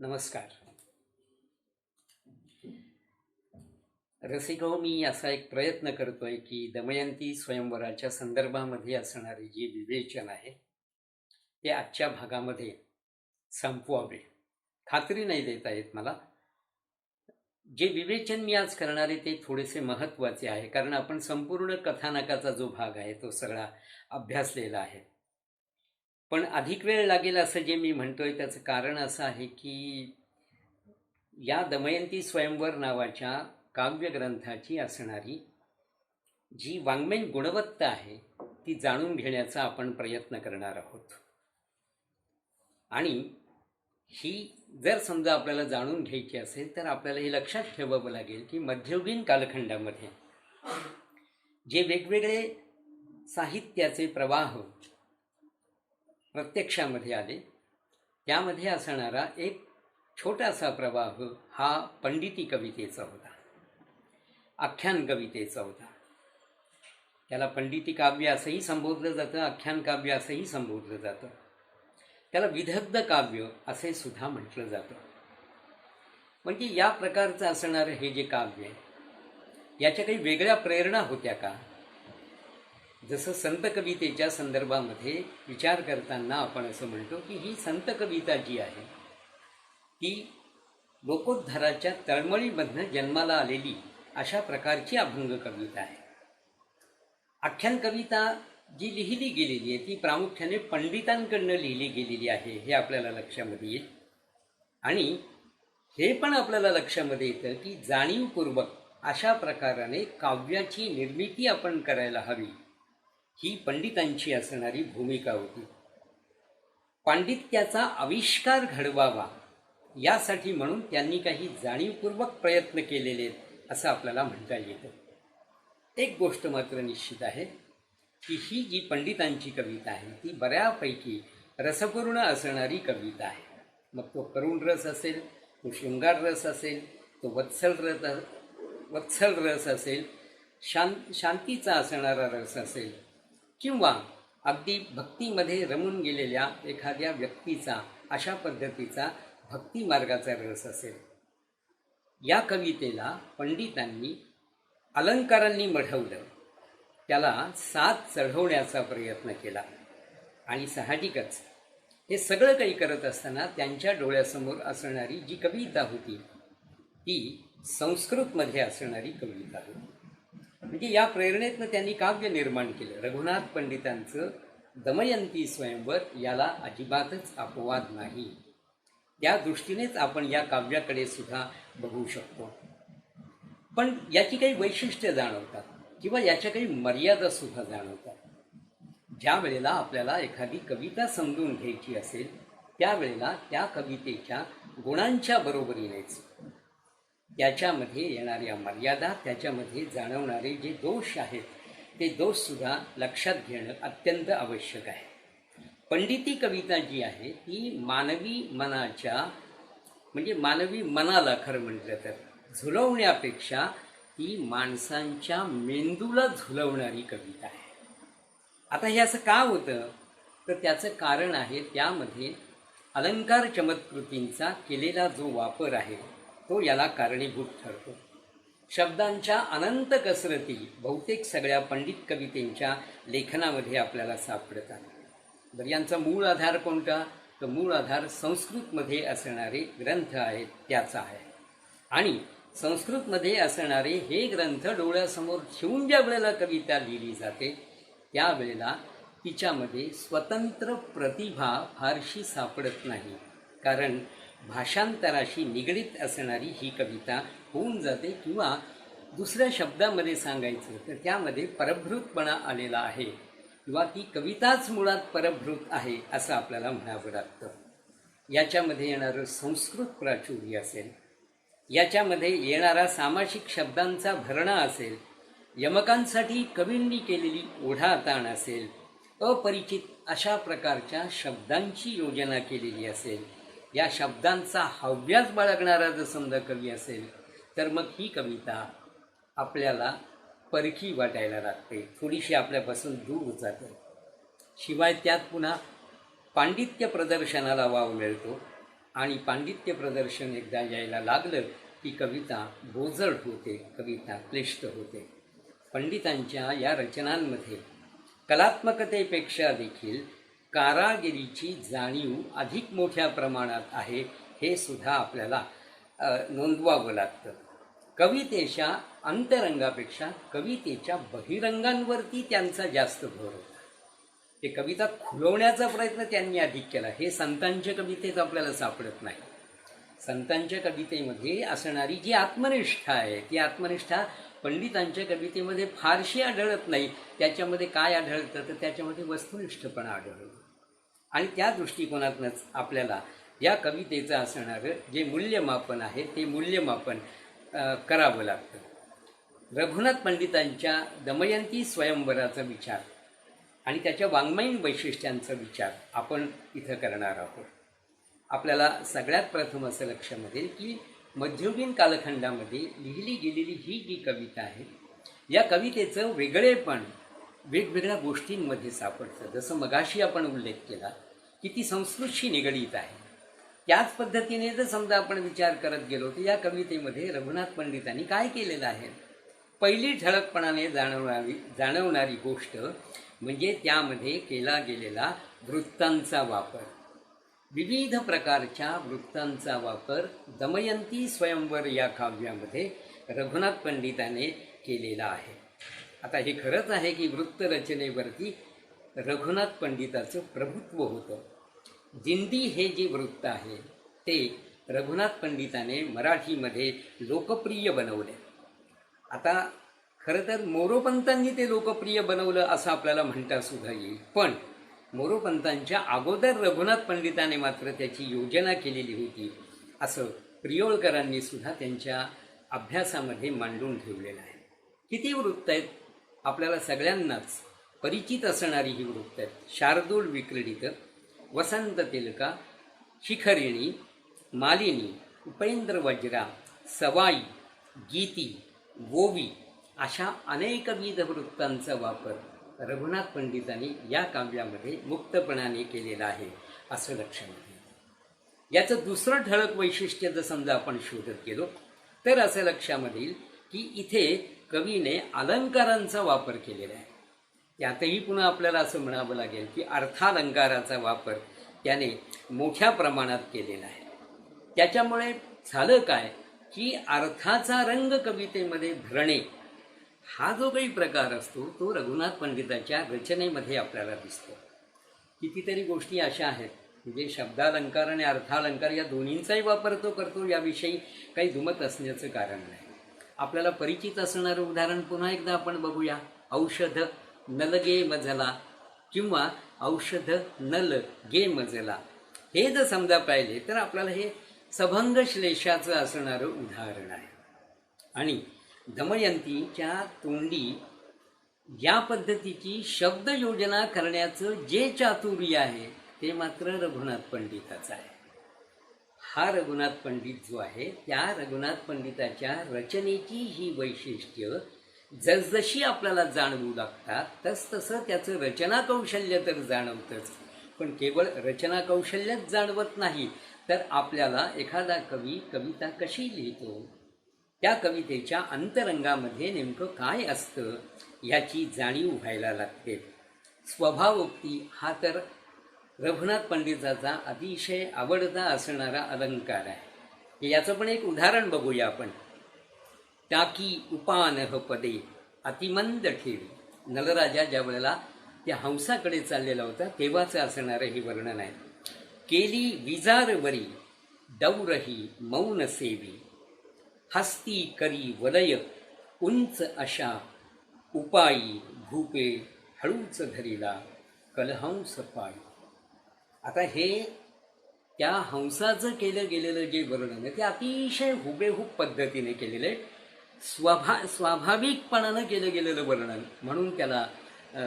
नमस्कार. रसिको, मी असा एक प्रयत्न करतोय की दमयंती स्वयंवराच्या संदर्भामध्ये असणारे जे विवेचन आहे ते आजच्या भागामध्ये संपवावे. खात्री नाही देता येत मला. जे विवेचन मी आज करणार आहे ते थोडेसे महत्त्वाचे आहे, कारण आपण संपूर्ण कथानकाचा जो भाग आहे तो सगळा अभ्यासलेला आहे. पण अधिक वेळ लागेल असं जे मी म्हणतोय त्याचं कारण असं आहे की या दमयंती स्वयंवर नावाच्या काव्यग्रंथाची असणारी जी वाङ्मयीन गुणवत्ता आहे ती जाणून घेण्याचा आपण प्रयत्न करणार आहोत. आणि ही जर समजा आपल्याला जाणून घ्यायची असेल तर आपल्याला हे लक्षात ठेवावं लागेल की मध्ययुगीन कालखंडामध्ये जे वेगवेगळे साहित्याचे प्रवाह प्रत्यक्षामध्ये आले त्यामध्ये असणारा एक छोटासा प्रवाह हा पंडिती कवितेचा होता, आख्यान कवितेचा होता. त्याला पंडिती काव्य असंही संबोधलं जातं, आख्यान काव्य असंही संबोधलं जातं. त्याला विदग्ध काव्य असे सुद्धा म्हटलं जातं. म्हणजे या प्रकारचं असणारं हे जे काव्य आहे याच्या काही वेगळ्या प्रेरणा होत्या का? जसं संत कवितेच्या संदर्भामध्ये विचार करताना आपण असं म्हणतो की ही संत कविता जी आहे ती लोकोद्धाराच्या तळमळीमधनं जन्माला आलेली अशा प्रकारची अभंग कविता आहे. आख्यान कविता जी लिहिली गेलेली आहे ती प्रामुख्याने पंडितांकडनं लिहिली गेलेली आहे हे आपल्याला लक्षामध्ये येईल. आणि हे पण आपल्याला लक्षामध्ये येतं की जाणीवपूर्वक अशा प्रकाराने काव्याची निर्मिती आपण करायला हवी ही पंडितांची असणारी भूमिका होती. पांडित्याचा आविष्कार घडवावा यासाठी म्हणून त्यांनी काही जाणीवपूर्वक प्रयत्न केलेले आहेत असं आपल्याला म्हणता येतं. एक गोष्ट मात्र निश्चित आहे की ही जी पंडितांची कविता आहे ती बऱ्यापैकी रसपूर्ण असणारी कविता आहे. मग तो करुण रस असेल, तो शृंगार रस असेल, तो वत्सल रस असेल, शांतीचा असणारा रस असेल, किंवा अगदी भक्तीमध्ये रमून गेलेल्या एखाद्या व्यक्तीचा अशा पद्धतीचा भक्ती मार्गाचा रस असेल. या कवितेला पंडितांनी अलंकारांनी मढवलं, त्याला साथ चढवण्याचा प्रयत्न केला. आणि साहजिकच हे सगळं काही करत असताना त्यांच्या डोळ्यासमोर असणारी जी कविता होती ती संस्कृतमध्ये असणारी कविता होती. म्हणजे या प्रेरणेतनं त्यांनी काव्य निर्माण केलं. रघुनाथ पंडितांचं दमयंती स्वयंवर याला अजिबातच अपवाद नाही. त्या दृष्टीनेच आपण या काव्याकडे सुद्धा बघू शकतो. पण याची काही वैशिष्ट्य जाणवतात किंवा याच्या काही मर्यादा सुद्धा जाणवतात. ज्या वेळेला आपल्याला एखादी कविता समजून घ्यायची असेल त्यावेळेला त्या कवितेच्या गुणांच्या बरोबरीनेच त्याच्यामध्ये येणाऱ्या मर्यादा, त्याच्यामध्ये जाणवणारे जे दोष आहेत ते दोषसुद्धा लक्षात घेणं अत्यंत आवश्यक आहे. पंडिती कविता जी आहे ती मानवी मनाच्या म्हणजे मानवी मनाला खरं म्हटलं तर झुलवण्यापेक्षा ती माणसांच्या मेंदूला झुलवणारी कविता आहे. आता हे असं का होतं तर त्याचं कारण आहे त्यामध्ये अलंकार चमत्कृतींचा केलेला जो वापर आहे तो याला कारणीभूत ठरतो. शब्दांच्या अनंत कसरती बहुतेक सगळ्या पंडित कवितेंच्या लेखनामध्ये आपल्याला सापडतात. तर यांचा मूळ आधार कोणता? तर मूळ आधार संस्कृतमध्ये असणारे ग्रंथ आहेत त्याचा आहे. आणि संस्कृतमध्ये असणारे हे ग्रंथ डोळ्यासमोर ठेवून ज्या वेळेला कविता लिहिली जाते त्यावेळेला तिच्यामध्ये स्वतंत्र प्रतिभा फारशी सापडत नाही, कारण भाषांतराशी निगडीत असणारी ही कविता होऊन जाते. किंवा दुसऱ्या शब्दामध्ये सांगायचं तर त्यामध्ये परभृतपणा आलेला आहे किंवा ती कविताच मुळात परभृत आहे असं आपल्याला म्हणावं लागतं. याच्यामध्ये येणारं संस्कृत प्राचुर्य असेल, याच्यामध्ये येणारा सामासिक शब्दांचा भरणा असेल, यमकांसाठी कवींनी केलेली ओढाताण असेल, अपरिचित अशा प्रकारच्या शब्दांची योजना केलेली असेल, या शब्दांचा हव्यास बाळगणारा जर समजा कवी असेल तर मग ही कविता आपल्याला परखी वाटायला लागते, थोडीशी आपल्यापासून दूर जाते. शिवाय त्यात पुन्हा पांडित्य प्रदर्शनाला वाव मिळतो. आणि पांडित्य प्रदर्शन एकदा यायला लागलं की कविता बोजड होते, कविता क्लिष्ट होते. पंडितांच्या या रचनांमध्ये कलात्मकतेपेक्षा देखील कारागिरीची जाणीव अधिक मोठ्या प्रमाणात आहे, हे सुद्धा आपल्याला नोंदवावं लागतं. कवितेच्या अंतरंगापेक्षा कवितेच्या बहिरंगांवरती त्यांचा जास्त भर होता. ते कविता खुलवण्याचा प्रयत्न त्यांनी अधिक केला. हे संतांच्या कवितेत आपल्याला सापडत नाही. संतांच्या कवितेमध्ये असणारी जी आत्मनिष्ठा आहे, ती आत्मनिष्ठा पंडितांच्या कवितेमध्ये फारशी आढळत नाही. त्याच्यामध्ये काय आढळतं तर त्याच्यामध्ये वस्तुनिष्ठपणा आढळतो. आणि त्या दृष्टिकोनातूनच आपल्याला या कवितेचं असणारं जे मूल्यमापन आहे ते मूल्यमापन करावं लागतं. रघुनाथ पंडितांच्या दमयंती स्वयंवराचा विचार आणि त्याच्या वाङ्मयीन वैशिष्ट्यांचा विचार आपण इथं करणार आहोत. आपल्याला सगळ्यात प्रथम असं लक्षात येईल की मध्ययुगीन कालखंडामध्ये लिहिली गेलेली ही जी कविता आहे, या कवितेचं वेगळेपण वेगवेगळ्या गोष्टींमध्ये सापडतं. जसं मगाशी आपण उल्लेख केला की ती संस्कृतशी निगडीत आहे. त्याच पद्धतीने जर समजा आपण विचार करत गेलो तर या कवितेमध्ये रघुनाथ पंडितांनी काय केलेलं आहे? पहिली ठळकपणाने जाणवणारी गोष्ट म्हणजे त्यामध्ये केला गेलेला वृत्तांचा वापर. विविध प्रकारच्या वृत्तांचा वापर दमयंती स्वयंवर या काव्यामध्ये रघुनाथ पंडिताने केलेला आहे. आता हे खरंच आहे की वृत्तरचनेवरती रघुनाथ पंडिताचं प्रभुत्व होतं. जिंदी हे जे वृत्त आहे ते रघुनाथ पंडिताने मराठीमध्ये लोकप्रिय बनवले. आता खरं तर मोरोपंतांनी ते लोकप्रिय बनवलं असं आपल्याला म्हणता सुद्धा येईल, पण मोरोपंतांच्या अगोदर रघुनाथ पंडिताने मात्र त्याची योजना केलेली होती असं प्रियोळकरांनी सुद्धा त्यांच्या अभ्यासामध्ये मांडून ठेवलेलं आहे. किती वृत्त आहेत? आपल्याला सगळ्यांनाच परिचित असणारी ही वृत्त आहेत. शार्दूल विक्रीडित, वसंत तिलका, शिखरिणी, मालिनी, उपेंद्र वज्रा, सवाई, गीती, गोवी अशा अनेकविध वृत्तांचा वापर रघुनाथ पंडितांनी या काव्यामध्ये मुक्तपणाने केलेला आहे असं लक्षात येईल. याचं दुसरं ठळक वैशिष्ट्य जर समजा आपण शोधत गेलो तर असं लक्षात येईल की इथे कवीने अलंकारांचा वापर केलेला आहे. त्यातही पुन्हा आपल्याला असं म्हणावं लागेल की अर्थालंकाराचा वापर त्याने मोठ्या प्रमाणात केलेला आहे. त्याच्यामुळे झालं काय की अर्थाचा रंग कवितेमध्ये भरणे हा जो काही प्रकार असतो तो रघुनाथ पंडिताच्या रचनेमध्ये आपल्याला दिसतो. कितीतरी गोष्टी अशा आहेत म्हणजे शब्दालंकार आणि अर्थालंकार या दोन्हींचाही वापर तो करतो, याविषयी काही दुमत असण्याचं कारण नाही. आपल्याला परिचित असणारं उदाहरण पुन्हा एकदा आपण बघूया. औषध नलगे मजला किंवा औषध नल गे मजला हे जर समजा पाहिले तर आपल्याला हे सभंग श्लेषाचं असणारं उदाहरण आहे. आणि दमयंतीच्या तोंडी या पद्धतीची शब्द योजना करण्याचं जे चातुर्य आहे ते मात्र रघुनाथ पंडिताचं आहे. हा रघुनाथ पंडित जो आहे त्या रघुनाथ पंडिताच्या रचनेची ही वैशिष्ट्य जसजशी आपल्याला जाणवू लागतात तसतसं त्याचं रचना कौशल्य तर जाणवतंच, पण केवळ रचना कौशल्यच जाणवत नाही तर आपल्याला एखादा कवी कविता कशी लिहितो, त्या कवितेच्या अंतरंगामध्ये नेमकं काय असतं याची जाणीव व्हायला लागते. स्वभावोक्ती हा तर रघुनाथ पंडिताचा अतिशय आवडता असणारा अलंकार आहे. याचं पण एक उदाहरण बघूया आपण. टाकी उपानह पदे अतिमंद ठेवी. नलराजा ज्या वेळेला त्या हंसाकडे चाललेला होता तेव्हाचं असणारं हे वर्णन आहे. केली विजारवरी डौरही मौन सेवी, हस्ती करी वलय उंच अशा, उपायी भूपे हळूच धरिला कलहंस पायी. आता हे त्या हंसाचं केलं गेलेलं जे वर्णन आहे ते अतिशय हुबेहूब पद्धतीने केलेलं आहे. स्वाभाविकपणानं केलं गेलेलं वर्णन म्हणून त्याला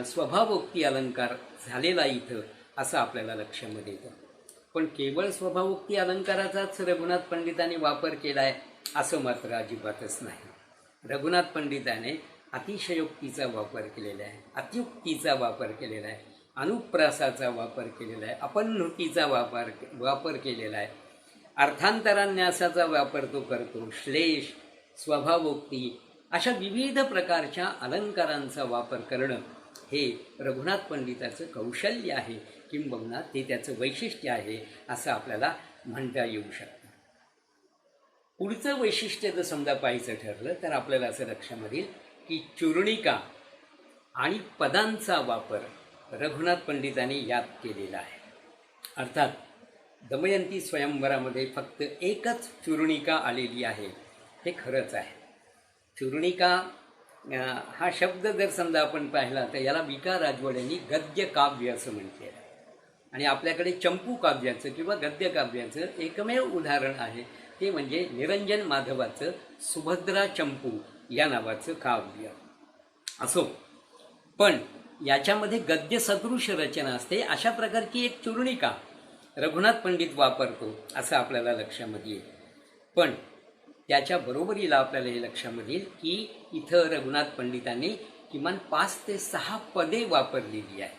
स्वभावोक्ती अलंकार झालेला इथं असं आपल्याला लक्षामध्ये येतं. पण केवळ स्वभावोक्ती अलंकाराचाच रघुनाथ पंडितांनी वापर केला आहे असं मात्र अजिबातच नाही. रघुनाथ पंडिताने अतिशयोक्तीचा वापर केलेला आहे, अत्युक्तीचा वापर केलेला आहे, अनुप्रासाचा वापर केलेला आहे, अपन्नतीचा वापर केलेला आहे अर्थांतरान्यासाचा वापर तो करतो, श्लेष, स्वभावोक्ती अशा विविध प्रकारच्या अलंकारांचा वापर करणं हे रघुनाथ पंडिताचं कौशल्य आहे, किंबहुना ते त्याचं वैशिष्ट्य आहे असं आपल्याला म्हणता येऊ शकतं. पुढचं वैशिष्ट्य जर समजा पाहायचं ठरलं तर आपल्याला असं लक्षात येईल की चूर्णिका आणि पदांचा वापर रघुनाथ पंडितांनी यात केलेला आहे. अर्थात दमयंती स्वयंवरामध्ये फक्त एकच चूर्णिका आलेली आहे हे खरंच आहे. चूर्णिका हा शब्द जर समजा आपण पाहिला तर याला विका राजवाड्यांनी गद्य काव्य असं म्हटलेलं आहे. आणि आपल्याकडे चंपू काव्याचं किंवा गद्य काव्याचं एकमेव उदाहरण आहे, ते म्हणजे निरंजन माधवाचं सुभद्रा चंपू या नावाचं काव्य. असो, पण याच्यामध्ये गद्य सदृश रचना असते, अशा प्रकारची एक चूर्णिका रघुनाथ पंडित वापरतो असं आपल्याला लक्षामध्ये येईल. पण त्याच्या बरोबरीला आपल्याला हे लक्षामध्ये येईल की इथं रघुनाथ पंडितांनी किमान 5 ते 6 पदे वापरलेली आहे.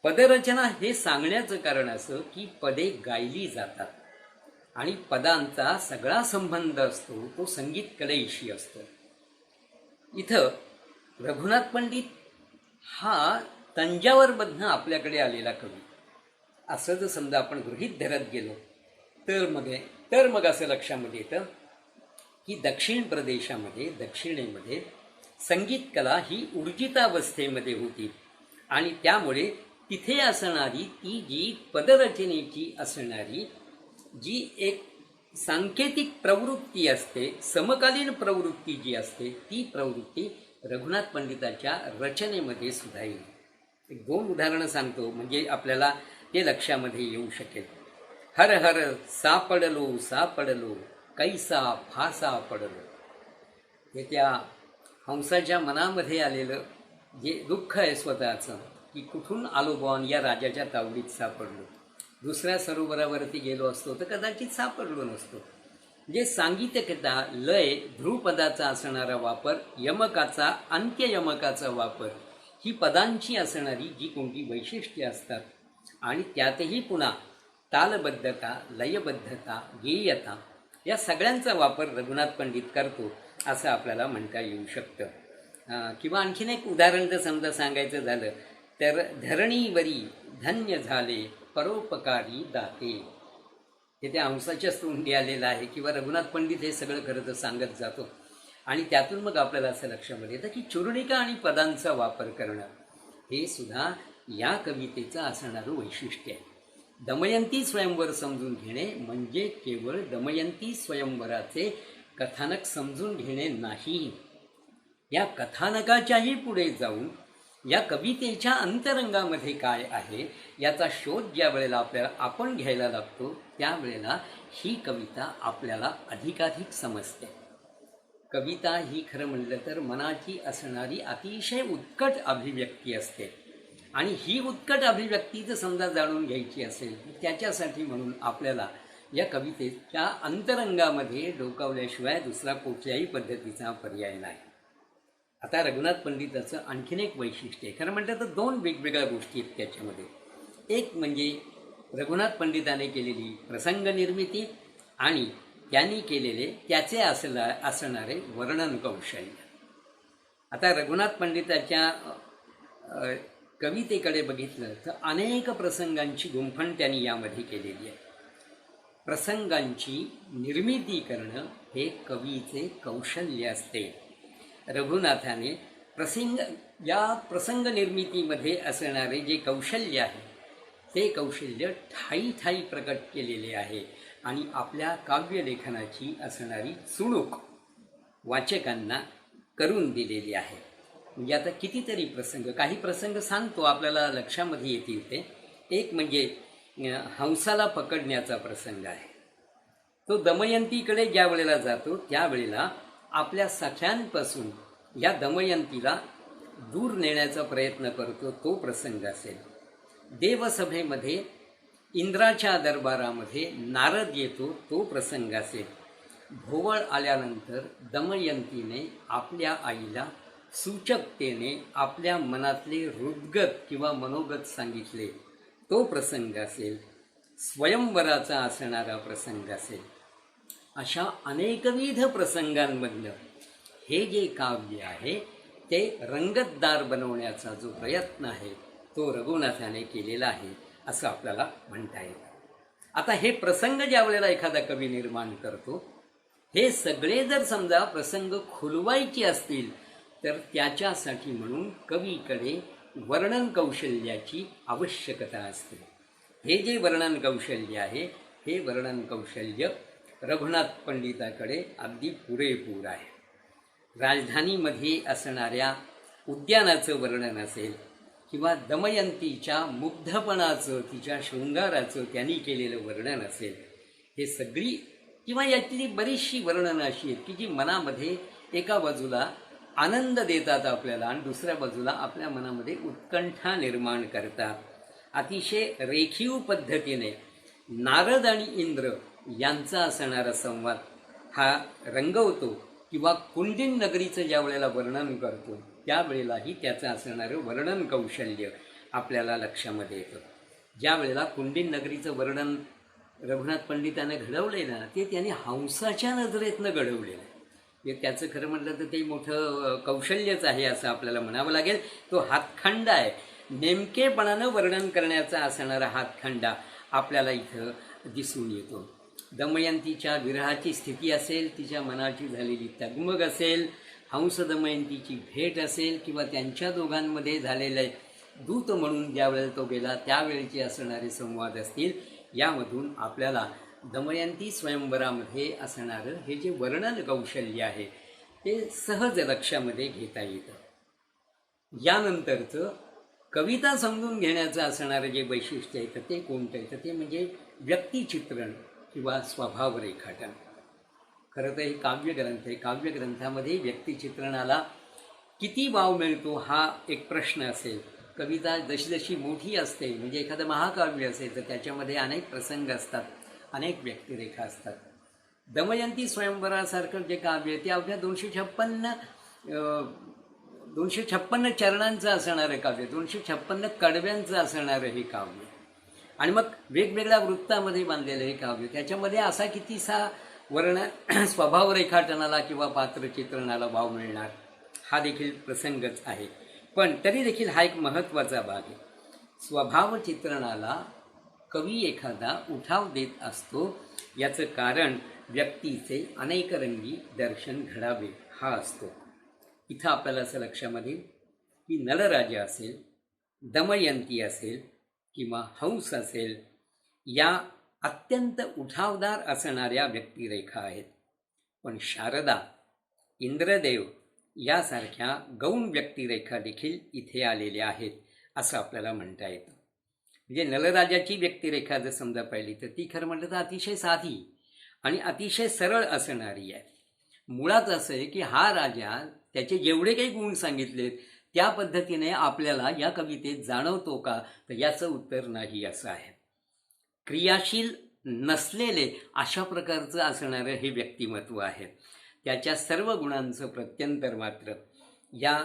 पदरचना हे सांगण्याचं कारण असं की पदे गायली जातात आणि पदांचा सगळा संबंध असतो तो संगीत कलेशी असतो. इथं रघुनाथ पंडित हा तंजावरमधनं आपल्याकडे आलेला कवी असं जर समजा आपण गृहीत धरत गेलो तर मग असं लक्षामध्ये येतं की दक्षिण प्रदेशामध्ये दक्षिणेमध्ये संगीत कला ही ऊर्जितावस्थेमध्ये होती आणि त्यामुळे तिथे असणारी ती जी पदरचनेची असणारी जी एक सांकेतिक प्रवृत्ती असते, समकालीन प्रवृत्ती जी असते, ती प्रवृत्ती रघुनाथ पंडिताच्या रचनेमध्ये सुद्धा येईल. 1-2 उदाहरणं सांगतो म्हणजे आपल्याला ते लक्षामध्ये येऊ शकेल. हर हर सापडलो सापडलो कैसा फासा पडलो. हे त्या हंसाच्या मनामध्ये आलेलं जे दुःख आहे स्वतःचं की कुठून आलो बॉन या राजाच्या तावडीत सापडलो, दुसऱ्या सरोवरावरती गेलो असतो तर कदाचित सापडलो नसतो. जे सांगीतिकता, लय, ध्रुपदाचा असणारा वापर, यमकाचा, अंत्ययमकाचा वापर, ही पदांची असणारी जी कोणती वैशिष्ट्ये असतात आणि त्यातही पुन्हा तालबद्धता, लयबद्धता, गेयता या सगळ्यांचा वापर रघुनाथ पंडित करतो असं आपल्याला म्हणता येऊ शकतं. किंवा आणखीन एक उदाहरण जर समजा सांगायचं झालं तर धरणीवरी धन्य झाले परोपकारी दाते. हे त्या हंसाच्याच तोंडी आलेलं आहे किंवा रघुनाथ पंडित हे सगळं खरं तर सांगत जातो. आणि त्यातून मग आपल्याला असं लक्षामध्ये येतं की चूर्णिका आणि पदांचा वापर करणं हे सुद्धा या कवितेचं असणारं वैशिष्ट्य आहे. दमयंती स्वयंवर समजून घेणे म्हणजे केवळ दमयंती स्वयंवराचे कथानक समजून घेणे नाही, या कथानकाच्याही पुढे जाऊन या कवितेच्या अंतरंगामध्ये काय आहे याचा शोध ज्या वेळेला आपण घ्यायला लागतो त्यावेळेला ही कविता आपल्याला अधिकाधिक समजते. कविता ही खरं म्हणलं तर मनाची असणारी अतिशय उत्कट अभिव्यक्ती असते आणि ही उत्कट अभिव्यक्ती जर समजा जाणून घ्यायची असेल त्याच्यासाठी म्हणून आपल्याला या कवितेच्या अंतरंगामध्ये डोकावल्याशिवाय दुसरा कुठल्याही पद्धतीचा पर्याय नाही. आता रघुनाथ पंडिताचं आणखीन एक वैशिष्ट्य आहे. खरं म्हटलं तर 2 वेगवेगळ्या गोष्टी आहेत त्याच्यामध्ये. एक म्हणजे रघुनाथ पंडिताने केलेली प्रसंग निर्मिती आणि त्यांनी केलेले त्याचे असणारे वर्णन कौशल्य. आता रघुनाथ पंडिताच्या कवितेकडे बघितलं तर अनेक प्रसंगांची गुंफण त्यांनी यामध्ये केलेली आहे. प्रसंगांची निर्मिती करणं हे कवीचे कौशल्य असते. रघुनाथाने प्रसंग निर्मितीमध्ये असणारे जे कौशल्य आहे ते कौशल्य ठायी ठायी प्रकट केलेले आहे आणि आपल्या काव्यलेखनाची असणारी चुणूक वाचकांना करून दिलेली आहे. म्हणजे आता कितीतरी प्रसंग, काही प्रसंग सांगतो आपल्याला लक्षामध्ये येतील ते. एक म्हणजे हंसाला पकडण्याचा प्रसंग आहे. तो दमयंतीकडे ज्या वेळेला जातो त्यावेळेला आपल्या सख्यांपासून या दमयंतीला दूर नेण्याचा प्रयत्न करतो, तो प्रसंग असेल. देवसभेमध्ये इंद्राच्या दरबारामध्ये नारद येतो, तो प्रसंग असेल. भोवळ आल्यानंतर दमयंतीने आपल्या आईला सूचकतेने आपल्या मनातले हृद्गत किंवा मनोगत सांगितले, तो प्रसंग असेल. स्वयंवराचा असणारा प्रसंग असेल, अशा अनेकविध प्रसंगांमधलं हे जे काव्य आहे ते रंगतदार बनवण्याचा जो प्रयत्न आहे तो रघुनाथाने केलेला आहे असं आपल्याला म्हणता येतं. आता हे प्रसंग ज्या वेळेला एखादा कवी निर्माण करतो, हे सगळे जर समजा प्रसंग खुलवायचे असतील तर त्याच्यासाठी म्हणून कवीकडे वर्णन कौशल्याची आवश्यकता असते. हे जे वर्णन कौशल्य आहे हे वर्णन कौशल्य रघुनाथ पंडिताकडे अगदी पुरेपूर आहे. राजधानीमध्ये असणाऱ्या उद्यानाचं वर्णन असेल किंवा दमयंतीच्या मुग्धपणाचं, तिच्या शृंगाराचं त्यांनी केलेलं वर्णन असेल, हे सगळी किंवा यातली बरीचशी वर्णनं अशी आहेत की जी मनामध्ये एका बाजूला आनंद देतात आपल्याला आणि दुसऱ्या बाजूला आपल्या मनामध्ये उत्कंठा निर्माण करतात. अतिशय रेखीव पद्धतीने नारद आणि इंद्र यांचा असणारा संवाद हा रंगवतो किंवा कुंडिन नगरीचं ज्या वेळेला वर्णन करतो त्यावेळेलाही त्याचं असणारं वर्णन कौशल्य आपल्याला लक्षामध्ये येतं. ज्या वेळेला कुंडिन नगरीचं वर्णन रघुनाथ पंडिताने घडवले ना, ते त्यांनी हंसाच्या नजरेतनं घडवलेलं आहे. हे त्याचं खरं म्हटलं तर ते मोठं कौशल्यच आहे असं आपल्याला म्हणावं लागेल. तो हातखंडा आहे, नेमकेपणानं वर्णन करण्याचा असणारा हातखंडा आपल्याला इथं दिसून येतो. दमयंतीच्या विरहाची स्थिती असेल, तिच्या मनाची झालेली तगमग असेल, हंस दमयंतीची भेट असेल किंवा त्यांच्या दोघांमध्ये झालेले दूत म्हणून ज्यावेळेला तो गेला त्यावेळेचे असणारे संवाद असतील, यामधून आपल्याला दमयंती स्वयंवरामध्ये असणारं हे जे वर्णन कौशल्य आहे ते सहज लक्षामध्ये घेता येतं. यानंतरचं कविता समजून घेण्याचं असणारं जे वैशिष्ट्य आहे तर ते कोणतं आहे तर ते म्हणजे व्यक्तिचित्रण किंवा स्वभाव रेखाटन. खरं तर हे काव्यग्रंथ आहे. काव्यग्रंथामध्ये व्यक्तिचित्रणाला किती वाव मिळतो हा एक प्रश्न असेल. कविता जशी जशी मोठी असते, म्हणजे एखादं महाकाव्य असेल तर त्याच्यामध्ये अनेक प्रसंग असतात, अनेक व्यक्तिरेखा असतात. दमयंती स्वयंवरासारखं जे काव्य आहे ते अवघ्या 256 चरणांचं असणारं काव्य, 256 कडव्यांचं असणारं हे काव्य आणि मग वेगवेगळ्या वृत्तामध्ये बांधलेलं हे काव्य. त्याच्यामध्ये असा कितीसा स्वभाव रेखाटनाला किंवा पात्रचित्रणाला वाव मिळणार हा देखील प्रसंगच आहे. पण तरी देखील हा एक महत्त्वाचा भाग आहे. स्वभाव चित्रणाला कवी एखादा उठाव देत असतो, याचं कारण व्यक्तीचे अनेकरंगी दर्शन घडावे हा असतो. इथं आपल्याला असं लक्षामध्ये येईल की नलराजा असेल, दमयंती असेल किंवा हंस असेल, या अत्यंत उठावदार असणाऱ्या व्यक्तिरेखा आहेत. पण शारदा, इंद्रदेव यासारख्या गौण व्यक्तिरेखा देखील इथे आलेल्या आहेत असं आपल्याला म्हणता येतं. म्हणजे नलराजाची व्यक्तिरेखा जर समजा पाहिली तर ती खरं म्हटलं तर अतिशय साधी आणि अतिशय सरळ असणारी आहे. मुळात असं आहे की हा राजा त्याचे जेवढे काही गुण सांगितलेत त्या पद्धतीने आपल्याला या कवितेत जाणवतो का, तर याचं उत्तर नाही असं आहे. क्रियाशील नसलेले अशा प्रकारचं असणारं हे व्यक्तिमत्व आहे. त्याच्या सर्व गुणांचं प्रत्यंतर मात्र या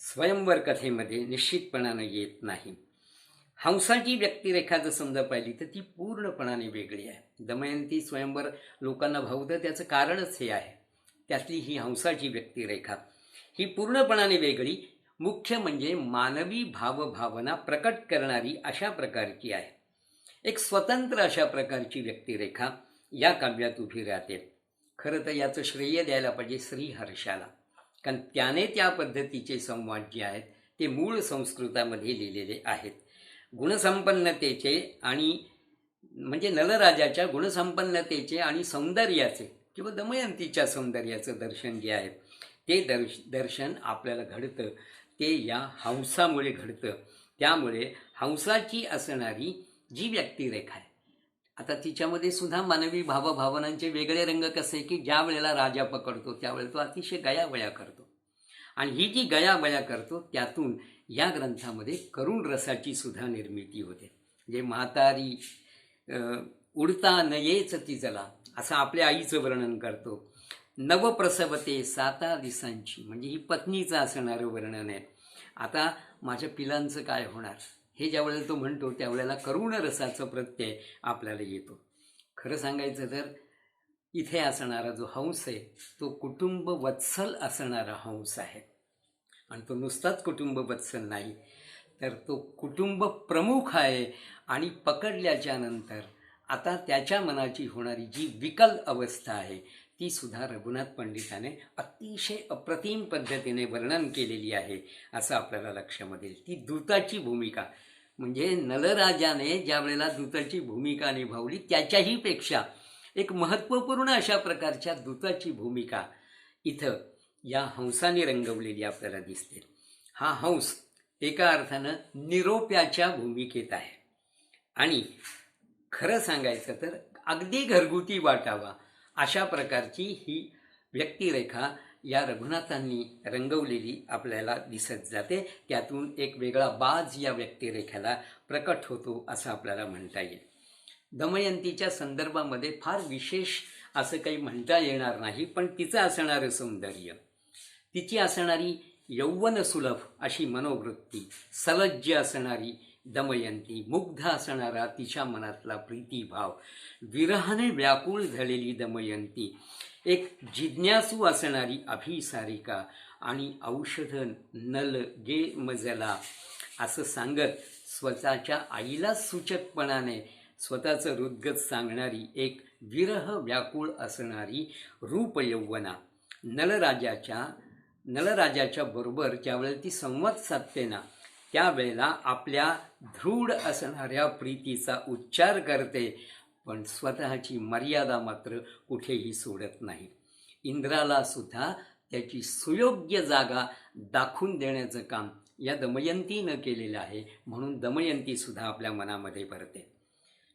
स्वयंवर कथेमध्ये निश्चितपणानं येत नाही. हंसाची व्यक्तिरेखा जर समजा पाहिली तर ती पूर्णपणाने वेगळी आहे. दमयंती स्वयंवर लोकांना भावतं त्याचं कारणच हे आहे. त्यातली ही हंसाची व्यक्तिरेखा ही पूर्णपणाने वेगळी, मुख्य म्हणजे मानवी भावभावना प्रकट करणारी अशा प्रकारची आहे. एक स्वतंत्र अशा प्रकारची व्यक्तिरेखा या काव्यात उभी राहते. खरं तर याचं श्रेय द्यायला पाहिजे श्रीहर्षाला, कारण त्याने त्या पद्धतीचे संवाद जे आहेत ते मूळ संस्कृतामध्ये लिहिलेले आहेत. गुणसंपन्नतेचे आणि म्हणजे नलराजाच्या गुणसंपन्नतेचे आणि सौंदर्याचे किंवा दमयंतीच्या सौंदर्याचं दर्शन जे आहे ते दर्शन आपल्याला घडतं ते या हंसामुळे घडतं. त्यामुळे हंसाची असणारी जी व्यक्तिरेखा आहे, आता तिच्यामध्ये सुद्धा मानवी भावभावनांचे वेगळे रंग कसे की ज्या वेळेला राजा पकडतो त्यावेळेला तो अतिशय गयावया करतो आणि ही जी गयावया करतो त्यातून या ग्रंथामध्ये करुण रसाची सुद्धा निर्मिती होते. म्हणजे म्हातारी उडता नयेच तिजला असं आपल्या आईचं वर्णन करतो. नवप्रसवते 7 दिवसांची म्हणजे ही पत्नीचं असणारं वर्णन आहे. आता माझ्या पिलांचं काय होणार हे ज्यावेळेला तो म्हणतो त्यावेळेला करुण रसाचा प्रत्यय आपल्याला येतो. खरं सांगायचं तर इथे असणारा जो हंस आहे तो कुटुंब वत्सल असणारा हंस आहे. आणि तो नुसताच कुटुंब वत्सल नाही, तर तो कुटुंब प्रमुख आहे. आणि पकडल्याच्या नंतर आता त्याच्या मनाची होणारी जी विकल अवस्था आहे ती सुद्धा रघुनाथ पंडिताने अतिशय अप्रतिम पद्धतीने वर्णन केलेली आहे असं आपल्याला लक्षामध्ये येईल. ती दूताची भूमिका म्हणजे नलराजाने ज्या वेळेला दूताची भूमिका निभावली त्याच्याही पेक्षा एक महत्त्वपूर्ण अशा प्रकारच्या दूताची भूमिका इथं या हंसाने रंगवलेली आपल्याला दिसते. हा हंस एका अर्थानं निरोप्याच्या भूमिकेत आहे. आणि खरं सांगायचं तर अगदी घरगुती वाटावा अशा प्रकारची ही व्यक्तिरेखा या रघुनाथांनी रंगवलेली आपल्याला दिसत जाते. त्यातून एक वेगळा बाज या व्यक्तिरेखेला प्रकट होतो असं आपल्याला म्हणता येईल. दमयंतीच्या संदर्भामध्ये फार विशेष असं काही म्हणता येणार नाही, पण तिचं असणारं सौंदर्य, तिची असणारी यौवनसुलभ अशी मनोवृत्ती, सलज्ज असणारी दमयंती, मुग्ध असणारा तिच्या मनातला प्रीतिभाव, विरहाने व्याकुळ झालेली दमयंती, एक जिज्ञासू असणारी अभिसारिका आणि औषध नल गे मजला असं सांगत स्वतःच्या आईला सूचकपणाने स्वतःचं हृद्गत सांगणारी एक विरह व्याकुळ असणारी रूपयौवना नलराजाच्या बरोबर ज्यावेळेला ती संवाद साधते ना त्यावेळेला आपल्या दृढ असणाऱ्या प्रीतीचा उच्चार करते, पण स्वतःची मर्यादा मात्र कुठेही सोडत नाही. इंद्राला सुद्धा त्याची सुयोग्य जागा दाखवून देण्याचं काम या दमयंतीनं केलेलं आहे. म्हणून दमयंती सुद्धा आपल्या मनामध्ये भरते.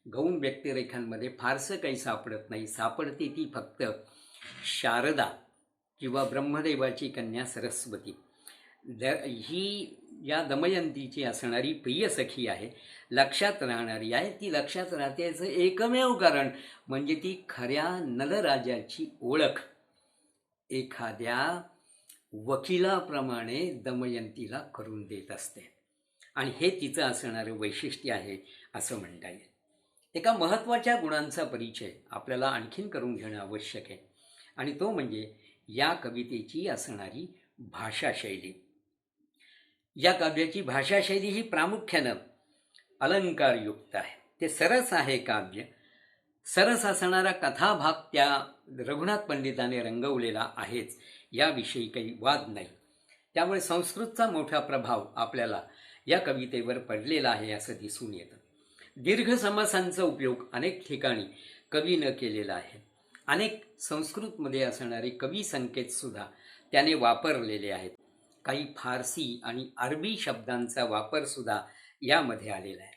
गौण व्यक्तिरेखांमध्ये फारसं काही सापडत नाही. सापडते ती फक्त शारदा किंवा ब्रह्मदेवाची कन्या सरस्वती. ही या दमयंतीची असणारी प्रिय सखी आहे, लक्षात राहणारी आहे. ती लक्षात राहते याचं एकमेव कारण म्हणजे ती खऱ्या नलराजाची ओळख एखाद्या वकिलाप्रमाणे दमयंतीला करून देत असते. आणि हे तिचं असणारं वैशिष्ट्य आहे असं म्हणता येईल. एका महत्त्वाच्या गुणांचा परिचय आपल्याला आणखीन करून घेणं आवश्यक आहे, आणि तो म्हणजे या कवितेची असणारी भाषाशैली. या काव्याची भाषाशैली ही प्रामुख्यानं अलंकारयुक्त आहे. ते सरस आहे काव्य. सरस असणारा कथाभाग त्या रघुनाथ पंडिताने रंगवलेला आहेच, याविषयी काही वाद नाही. त्यामुळे संस्कृतचा मोठा प्रभाव आपल्याला या कवितेवर पडलेला आहे असं दिसून येतं. दीर्घ समासांचा उपयोग अनेक ठिकाणी कवीनं केलेला आहे. अनेक संस्कृतमध्ये असणारे कवी संकेतसुद्धा त्याने वापरलेले आहेत. काही फारसी आणि अरबी शब्दांचा वापरसुद्धा यामध्ये आलेला आहे.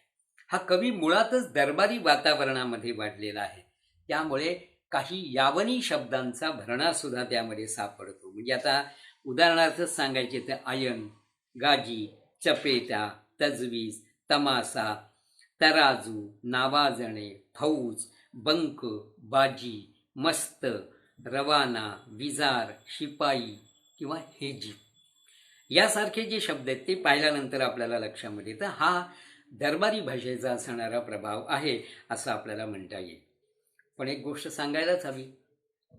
हा कवी मुळातच दरबारी वातावरणामध्ये वाढलेला आहे, त्यामुळे काही यावनी शब्दांचा भरणासुद्धा त्यामध्ये सापडतो. म्हणजे आता उदाहरणार्थच सांगायचे तर आयन, गाजी, चपेटा, तजवीज, तमासा, तराजू, नावाजणे, फौज, बंक, बाजी, मस्त, रवाना, विजार, शिपाई किंवा हेजी यासारखे जे शब्द आहेत ते पाहिल्यानंतर आपल्याला लक्षामध्ये येतं हा दरबारी भाषेचा असणारा प्रभाव आहे असं आपल्याला म्हणता येईल. पण एक गोष्ट सांगायलाच हवी,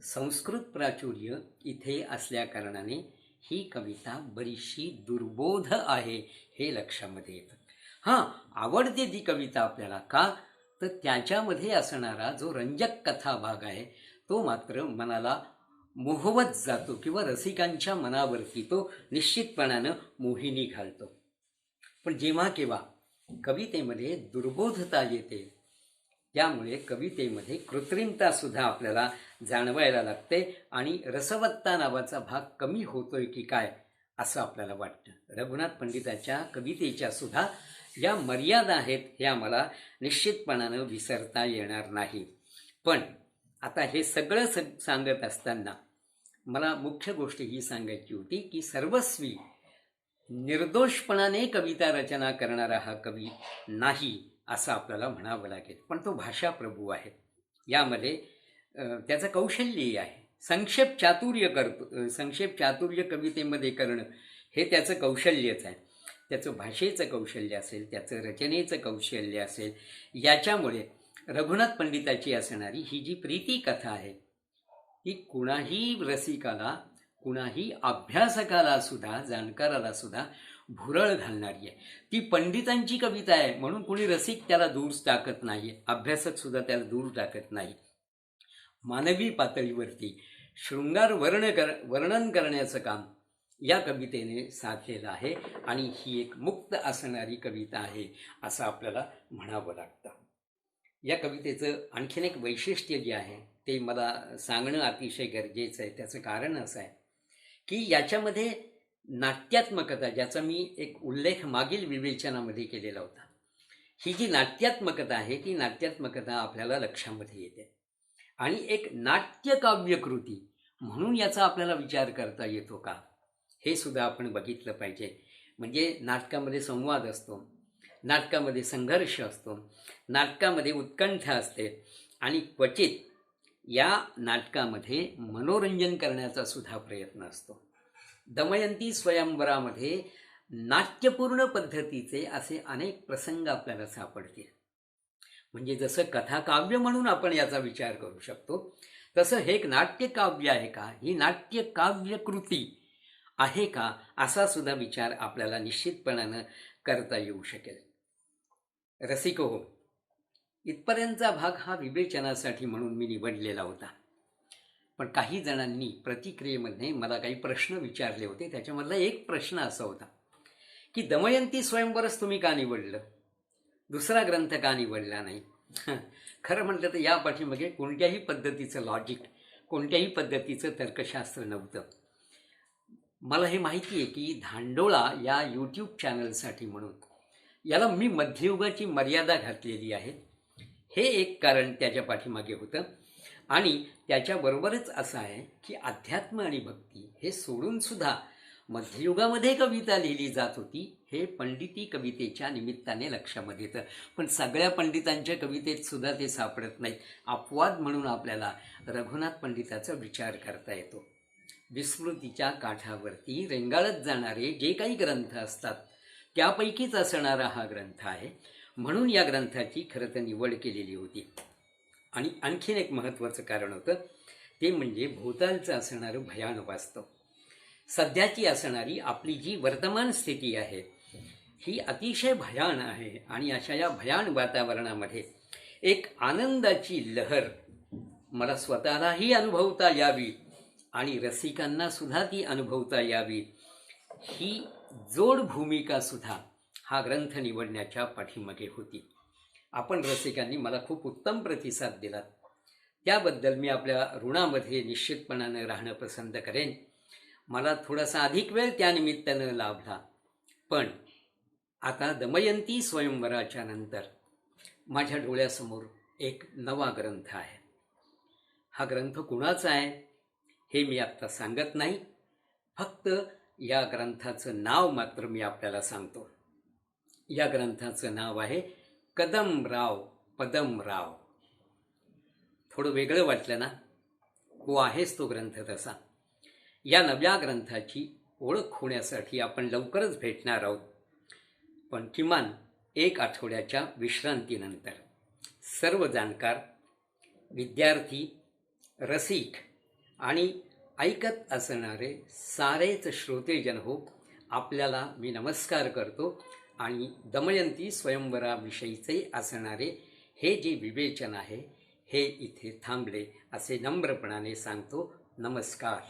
संस्कृत प्राचुर्य इथे असल्याकारणाने ही कविता बरीचशी दुर्बोध आहे हे लक्षामध्ये येतं. हां, आवडते ती कविता आपल्याला का, तर त्याच्यामध्ये असणारा जो रंजक कथाभाग आहे तो मात्र मनाला मोहवत जातो किंवा रसिकांच्या मनावरती तो निश्चितपणानं मोहिनी घालतो. पण जेव्हा केव्हा कवितेमध्ये दुर्बोधता येते त्यामुळे कवितेमध्ये कृत्रिमतासुद्धा आपल्याला जाणवायला लागते आणि रसवत्ता नावाचा भाग कमी होतोय की काय असं आपल्याला वाटतं. रघुनाथ पंडिताच्या कवितेच्या सुद्धा या मर्यादा आहेत हे आम्हाला निश्चितपणानं विसरता येणार नाही. पण आता हे सगळं सांगत असताना मला मुख्य गोष्ट ही सांगायची होती की सर्वस्वी निर्दोषपणाने कविता रचना करणारा हा कवी नाही असं आपल्याला म्हणावं लागेल. पण तो भाषाप्रभू आहे. यामध्ये त्याचं कौशल्यही आहे. संक्षेप चातुर्य कवितेमध्ये करणं हे त्याचं कौशल्यच आहे. त्याचं भाषेचं कौशल्य असेल, त्याचं रचनेचं कौशल्य असेल, याच्यामुळे रघुनाथ पंडिताची असणारी ही जी प्रीती कथा आहे ती कुणाही रसिकाला, कुणाही अभ्यासकाला सुद्धा, जाणकाराला सुद्धा भुरळ घालणारी आहे. ती पंडितांची कविता आहे म्हणून कुणी रसिक त्याला दूर टाकत नाही, अभ्यासक सुद्धा त्याला दूर टाकत नाही. मानवी पातळीवरती शृंगार वर्णन करण्याचं काम या कवितेने साधलेलं आहे आणि ही एक मुक्त असणारी कविता आहे असं आपल्याला म्हणावं लागतं. या कवितेचं आणखीन एक वैशिष्ट्य जे आहे ते मला सांगणं अतिशय गरजेचं आहे. त्याचं कारण असं आहे की याच्यामध्ये नाट्यात्मकता, ज्याचा मी एक उल्लेख मागील विवेचनामध्ये केलेला होता, ही जी नाट्यात्मकता आहे ती नाट्यात्मकता आपल्याला लक्षामध्ये येते आणि एक नाट्यकाव्यकृती म्हणून याचा आपल्याला विचार करता येतो का हे सुद्धा आपण बघितलं पाहिजे. म्हणजे नाटकामध्ये संवाद असतो, नाटकामध्ये संघर्ष असतो, नाटकामध्ये उत्कंठा असते आणि क्वचित या नाटकामध्ये मनोरंजन करण्याचा सुद्धा प्रयत्न असतो. दमयंती स्वयंवरामध्ये नाट्यपूर्ण पद्धतीचे असे अनेक प्रसंग आपल्याला सापडतील. म्हणजे जसं कथाकाव्य म्हणून आपण याचा विचार करू शकतो, तसं हे एक नाट्यकाव्य आहे का, ही नाट्यकाव्य कृती आहे का, असा सुद्धा विचार आपल्याला निश्चितपणानं करता येऊ शकेल. रसिको हो, इथपर्यंतचा भाग हा विवेचनासाठी म्हणून मी निवडलेला होता. पण काही जणांनी प्रतिक्रियेमध्ये मला काही प्रश्न विचारले होते. त्याच्यामधला एक प्रश्न असा होता की दमयंती स्वयंवरच तुम्ही का निवडलं, दुसरा ग्रंथ का निवडला नाही? खरं म्हटलं तर या पाठीमागे कोणत्याही पद्धतीचं लॉजिक, कोणत्याही पद्धतीचं तर्कशास्त्र नव्हतं. मला हे माहिती आहे की धांडोळा या यूट्यूब चॅनलसाठी म्हणून याला मी मध्ययुगाची मर्यादा घातलेली आहे, हे एक कारण त्याच्या पाठीमागे होतं. आणि त्याच्याबरोबरच असं आहे की अध्यात्म आणि भक्ती हे सोडूनसुद्धा मध्ययुगामध्ये कविता लिहिली जात होती, हे पंडिती कवितेच्या निमित्ताने लक्षामध्ये येतं. पण सगळ्या पंडितांच्या कवितेत सुद्धा ते सापडत नाहीत. अपवाद म्हणून आपल्याला रघुनाथ पंडिताचा विचार करता येतो. विस्मृतीच्या काठावरती रेंगाळत जाणारे जे काही ग्रंथ असतात त्यापैकीच असणारा हा ग्रंथ आहे, म्हणून या ग्रंथाची खरं तर निवड केलेली होती. आणि आणखीन एक महत्त्वाचं कारण होतं, ते म्हणजे भोवतालचं असणारं भयान वास्तव. सध्याची असणारी आपली जी वर्तमान स्थिती आहे ही अतिशय भयान आहे आणि अशा या भयान वातावरणामध्ये एक आनंदाची लहर मला स्वतःलाही अनुभवता यावी आणि रसिकांना सुद्धा ती अनुभवता यावी, ही जोड भूमिकासुद्धा हा ग्रंथ निवडण्याच्या पाठीमागे होती. आपण रसिकांनी मला खूप उत्तम प्रतिसाद दिलात, त्याबद्दल मी आपल्या ऋणामध्ये निश्चितपणानं राहणं पसंत करेन. मला थोडासा अधिक वेळ त्यानिमित्तानं लाभला, पण आता दमयंती स्वयंवराच्या नंतर माझ्या डोळ्यासमोर एक नवा ग्रंथ आहे. हा ग्रंथ कुणाचा आहे हे मी आत्ता सांगत नाही, फक्त या ग्रंथाचं नाव मात्र मी आपल्याला सांगतो. या ग्रंथाचं नाव आहे कदमराव पदमराव. थोडं वेगळं वाटलं ना? हो, आहेच तो ग्रंथ तसा. या नव्या ग्रंथाची ओळख होण्यासाठी आपण लवकरच भेटणार आहोत, पण किमान 1 आठवड्याच्या विश्रांतीनंतर. सर्व जाणकार, विद्यार्थी, रसिक आणि ऐकत असणारे सारेच श्रोतेजन हो, आपल्याला मी नमस्कार करतो आणि दमयंती स्वयंवराविषयीचे असणारे हे जे विवेचन आहे हे इथे थांबले असे नम्रपणाने सांगतो. नमस्कार.